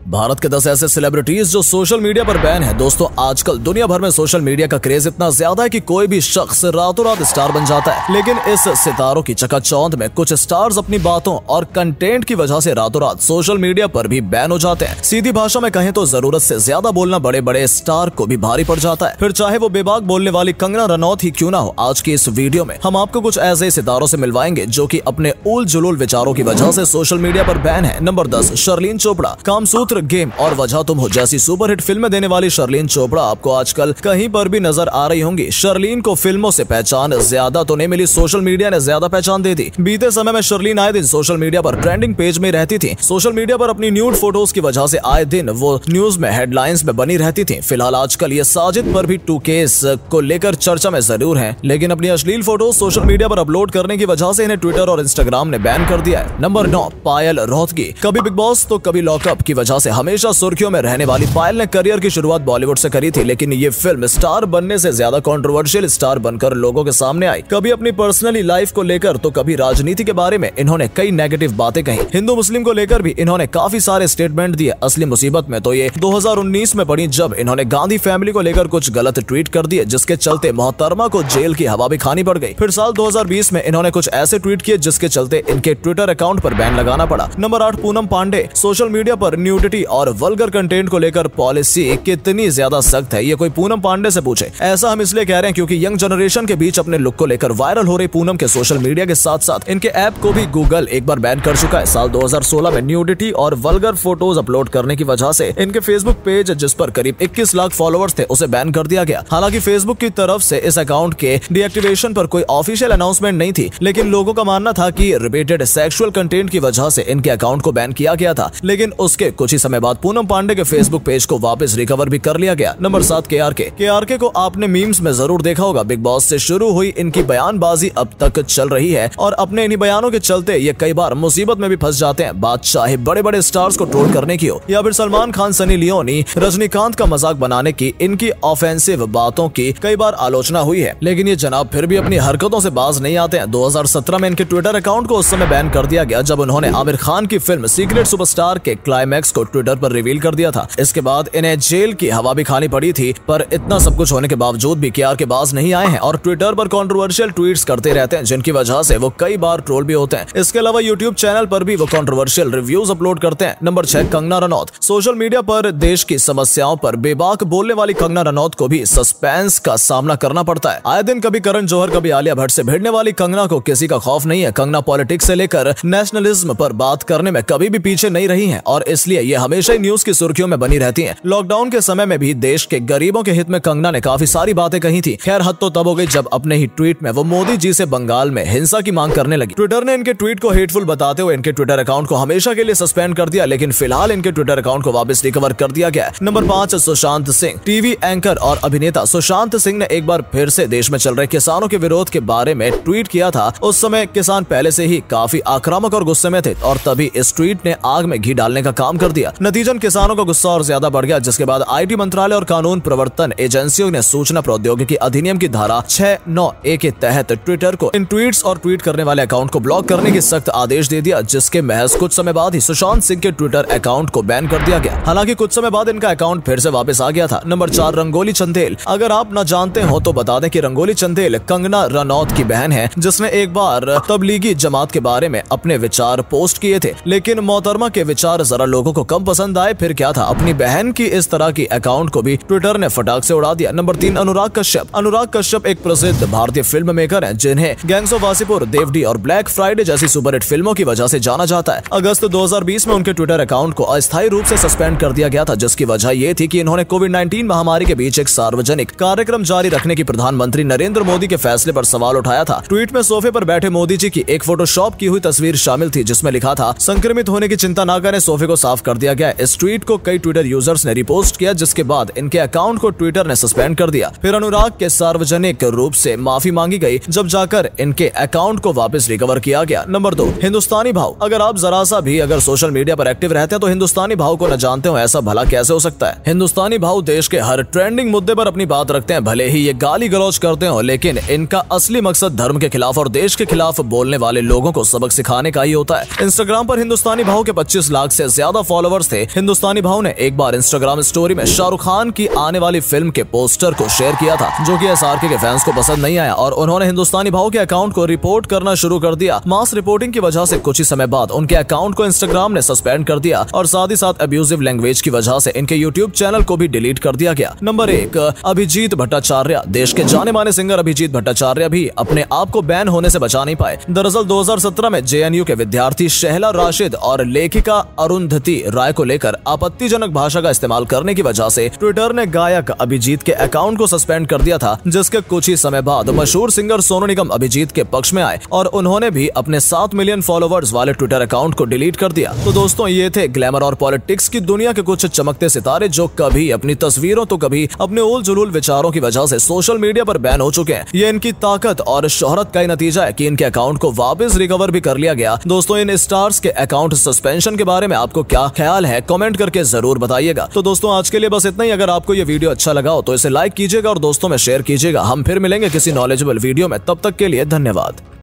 भारत के 10 ऐसे सेलिब्रिटीज जो सोशल मीडिया पर बैन हैं। दोस्तों, आजकल दुनिया भर में सोशल मीडिया का क्रेज इतना ज्यादा है कि कोई भी शख्स रातों रात स्टार बन जाता है। लेकिन इस सितारों की चकाचौंध में कुछ स्टार्स अपनी बातों और कंटेंट की वजह से रातों रात सोशल मीडिया पर भी बैन हो जाते हैं। सीधी भाषा में कहें तो जरूरत से ज्यादा बोलना बड़े बड़े स्टार को भी भारी पड़ जाता है, फिर चाहे वो बेबाक बोलने वाली कंगना रनौत ही क्यों ना हो। आज की इस वीडियो में हम आपको कुछ ऐसे सितारों से मिलवाएंगे जो कि अपने उल जुलूल विचारों की वजह से सोशल मीडिया पर बैन है। Number 10, Sharleen Chopra. Kamasutra, game और वजह तुम हो जैसी सुपरहिट फिल्में देने वाली शर्लीन चोपड़ा आपको आजकल कहीं पर भी नजर आ रही होंगी। शर्लीन को फिल्मों से पहचान ज्यादा तो नहीं मिली, सोशल मीडिया ने ज्यादा पहचान दे दी। बीते समय में शर्लीन आए दिन सोशल मीडिया पर ट्रेंडिंग पेज में रहती थी। सोशल मीडिया पर अपनी न्यूड फोटोज की वजह से आए दिन वो न्यूज में हेडलाइंस में बनी रहती थी। फिलहाल आजकल ये साजिद पर भी 2 केस को लेकर चर्चा में जरूर है, लेकिन अपनी अश्लील फोटोज सोशल मीडिया पर अपलोड करने की वजह से इन्हें ट्विटर और इंस्टाग्राम ने बैन कर दिया है। नंबर 9, पायल रोहतगी। कभी बिग बॉस तो कभी लॉकअप की वजह से हमेशा सुर्खियों में रहने वाली पायल ने करियर की शुरुआत बॉलीवुड से करी थी, लेकिन ये फिल्म स्टार बनने से ज्यादा कंट्रोवर्शियल स्टार बनकर लोगों के सामने आई। कभी अपनी पर्सनली लाइफ को लेकर तो कभी राजनीति के बारे में इन्होंने कई नेगेटिव बातें कही। हिंदू मुस्लिम को लेकर भी इन्होंने काफी सारे स्टेटमेंट दिए। असली मुसीबत में तो ये 2019 में पड़ी जब इन्होंने गांधी फैमिली को लेकर कुछ गलत ट्वीट कर दिए, जिसके चलते मोहतरमा को जेल की हवा भी खानी पड़ गई। फिर साल 2020 में इन्होंने कुछ ऐसे ट्वीट किए जिसके चलते इनके ट्विटर अकाउंट पर बैन लगाना पड़ा। Number 8, Poonam Pandey. Social media पर न्यूडिटी और वल्गर कंटेंट को लेकर पॉलिसी कितनी ज्यादा सख्त है, ये कोई पूनम पांडे से पूछे। ऐसा हम इसलिए कह रहे हैं क्योंकि यंग जनरेशन के बीच अपने लुक को लेकर वायरल हो रही पूनम के सोशल मीडिया के साथ साथ इनके ऐप को भी गूगल एक बार बैन कर चुका है। साल 2016 में न्यूडिटी और वल्गर फोटोज अपलोड करने की वजह से इनके फेसबुक पेज जिस पर करीब 21 लाख फॉलोअर्स थे उसे बैन कर दिया गया। हालांकि फेसबुक की तरफ से इस अकाउंट के डीएक्टिवेशन पर कोई ऑफिशियल अनाउंसमेंट नहीं थी, लेकिन लोगों का मानना था कि रिपीटेड सेक्सुअल कंटेंट की वजह से इनके अकाउंट को बैन किया गया था। लेकिन उसके कुछ ही समय बाद पूनम पांडे के फेसबुक पेज को वापस रिकवर भी कर लिया गया। नंबर 7, केआरके को आपने मीम्स में जरूर देखा होगा। बिग बॉस से शुरू हुई इनकी बयानबाजी अब तक चल रही है और अपने इन्हीं बयानों के चलते ये कई बार मुसीबत में भी फंस जाते हैं। बात चाहे बड़े बड़े स्टार्स को ट्रोल करने की हो या फिर सलमान खान, सनी लियोनी, रजनीकांत का मजाक बनाने की, इनकी ऑफेंसिव बातों की कई बार आलोचना हुई है, लेकिन ये जनाब फिर भी अपनी हरकतों से बाज नहीं आते हैं। 2017 में इनके ट्विटर अकाउंट को उस समय बैन कर दिया गया जब उन्होंने आमिर खान की फिल्म सीक्रेट सुपरस्टार के क्लाइमैक्स को ट्विटर पर रिवील कर दिया था। इसके बाद इन्हें जेल की हवा भी खानी पड़ी थी, पर इतना सब कुछ होने के बावजूद भी केआरके बाज नहीं आए हैं और ट्विटर पर कंट्रोवर्शियल ट्वीट्स करते रहते हैं, जिनकी वजह से वो कई बार ट्रोल भी होते हैं। इसके अलावा यूट्यूब चैनल पर भी वो कंट्रोवर्शियल रिव्यूज अपलोड करते हैं। Number 6, Kangana Ranaut. Social media पर देश की समस्याओं पर बेबाक बोलने वाली कंगना रनौत को भी सस्पेंस का सामना करना पड़ता है। आए दिन कभी करण जौहर, कभी आलिया भट्ट से भिड़ने वाली कंगना को किसी का खौफ नहीं है। कंगना पॉलिटिक्स से लेकर नेशनलिज्म पर बात करने में कभी भी पीछे नहीं रही है और इसलिए ये हमेशा ही न्यूज की सुर्खियों में बनी रहती है। लॉकडाउन के समय में भी देश के गरीबों के हित में कंगना ने काफी सारी बातें कही थी। खैर, हद तो तब हो गई जब अपने ही ट्वीट में वो मोदी जी से बंगाल में हिंसा की मांग करने लगी। ट्विटर ने इनके ट्वीट को हेटफुल बताते हुए इनके ट्विटर अकाउंट को हमेशा के लिए सस्पेंड कर दिया, लेकिन फिलहाल इनके ट्विटर अकाउंट को वापस रिकवर कर दिया गया है। Number 5, Sushant Singh. TV anchor और अभिनेता सुशांत सिंह ने एक बार फिर से देश में चल रहे किसानों के विरोध के बारे में ट्वीट किया था। उस समय किसान पहले से ही काफी आक्रामक और गुस्से में थे और तभी इस ट्वीट ने आग में घी डालने का काम कर दिया। नतीजन किसानों का गुस्सा और ज्यादा बढ़ गया, जिसके बाद आईटी मंत्रालय और कानून प्रवर्तन एजेंसियों ने सूचना प्रौद्योगिकी अधिनियम की धारा 6(9)(a) के तहत ट्विटर को इन ट्वीट्स और ट्वीट करने वाले अकाउंट को ब्लॉक करने की सख्त आदेश दे दिया, जिसके महज कुछ समय बाद ही सुशांत सिंह के ट्विटर अकाउंट को बैन कर दिया गया। हालांकि कुछ समय बाद इनका अकाउंट फिर से वापस आ गया था। नंबर 4, रंगोली चंदेल। अगर आप न जानते हो तो बता दें कि रंगोली चंदेल कंगना रनौत की बहन है, जिसने एक बार तबलीगी जमात के बारे में अपने विचार पोस्ट किए थे, लेकिन मोहतरमा के विचार जरा लोगों को कम पसंद आए। फिर क्या था, अपनी बहन की इस तरह की अकाउंट को भी ट्विटर ने फटाक से उड़ा दिया। नंबर 3, अनुराग कश्यप। अनुराग कश्यप एक प्रसिद्ध भारतीय फिल्म मेकर हैं, जिन्हें गैंग्स ऑफ वासेपुर, देवडी और ब्लैक फ्राइडे जैसी सुपरहिट फिल्मों की वजह से जाना जाता है। अगस्त 2020 में उनके ट्विटर अकाउंट को अस्थायी रूप से सस्पेंड कर दिया गया था, जिसकी वजह ये थी कि इन्होंने कोविड-19 महामारी के बीच एक सार्वजनिक कार्यक्रम जारी रखने की प्रधानमंत्री नरेंद्र मोदी के फैसले पर सवाल उठाया था। ट्वीट में सोफे पर बैठे मोदी जी की एक फोटोशॉप की हुई तस्वीर शामिल थी, जिसमें लिखा था, संक्रमित होने की चिंता न करें, सोफे को साफ कर दिया गया। इस ट्वीट को कई ट्विटर यूजर्स ने रिपोस्ट किया, जिसके बाद इनके अकाउंट को ट्विटर ने सस्पेंड कर दिया। फिर अनुराग के सार्वजनिक रूप से माफी मांगी गई, जब जाकर इनके अकाउंट को वापस रिकवर किया गया। नंबर 2, हिंदुस्तानी भाव। अगर आप जरा सा भी सोशल मीडिया पर एक्टिव रहते हैं तो हिंदुस्तानी भाव को न जानते हो, ऐसा भला कैसे हो सकता है। हिंदुस्तानी भाव देश के हर ट्रेंडिंग मुद्दे पर अपनी बात रखते हैं, भले ही ये गाली गलौज करते हो, लेकिन इनका असली मकसद धर्म के खिलाफ और देश के खिलाफ बोलने वाले लोगों को सबक सिखाने का ही होता है। इंस्टाग्राम पर हिंदुस्तानी भाव के 25 लाख से ज्यादा फॉलोवर फॉलोवर्स थे। हिंदुस्तानी भाव ने एक बार इंस्टाग्राम स्टोरी में शाहरुख खान की आने वाली फिल्म के पोस्टर को शेयर किया था, जो कि SRK के फैंस को पसंद नहीं आया और उन्होंने हिंदुस्तानी भाव के अकाउंट को रिपोर्ट करना शुरू कर दिया। मास रिपोर्टिंग की वजह से कुछ ही समय बाद उनके अकाउंट को इंस्टाग्राम ने सस्पेंड कर दिया और साथ ही साथ अब्यूजिव लैंग्वेज की वजह से इनके यूट्यूब चैनल को भी डिलीट कर दिया गया। नंबर 1, अभिजीत भट्टाचार्य। देश के जाने माने सिंगर अभिजीत भट्टाचार्य भी अपने आप को बैन होने से बचा नहीं पाए। दरअसल 2017 में JNU के विद्यार्थी शहला राशिद और लेखिका अरुंधति राय को लेकर आपत्तिजनक भाषा का इस्तेमाल करने की वजह से ट्विटर ने गायक अभिजीत के अकाउंट को सस्पेंड कर दिया था, जिसके कुछ ही समय बाद मशहूर सिंगर सोनू निगम अभिजीत के पक्ष में आए और उन्होंने भी अपने 7 मिलियन फॉलोवर्स वाले ट्विटर अकाउंट को डिलीट कर दिया। तो दोस्तों, ये थे ग्लैमर और पॉलिटिक्स की दुनिया के कुछ चमकते सितारे जो कभी अपनी तस्वीरों तो कभी अपने उल जुलूल विचारों की वजह से सोशल मीडिया पर बैन हो चुके हैं। ये इनकी ताकत और शोहरत का ही नतीजा है कि इनके अकाउंट को वापस रिकवर भी कर लिया गया। दोस्तों, इन स्टार्स के अकाउंट सस्पेंशन के बारे में आपको क्या ख्याल है, कमेंट करके जरूर बताइएगा। तो दोस्तों, आज के लिए बस इतना ही। अगर आपको ये वीडियो अच्छा लगा हो तो इसे लाइक कीजिएगा और दोस्तों में शेयर कीजिएगा। हम फिर मिलेंगे किसी नॉलेजेबल वीडियो में, तब तक के लिए धन्यवाद।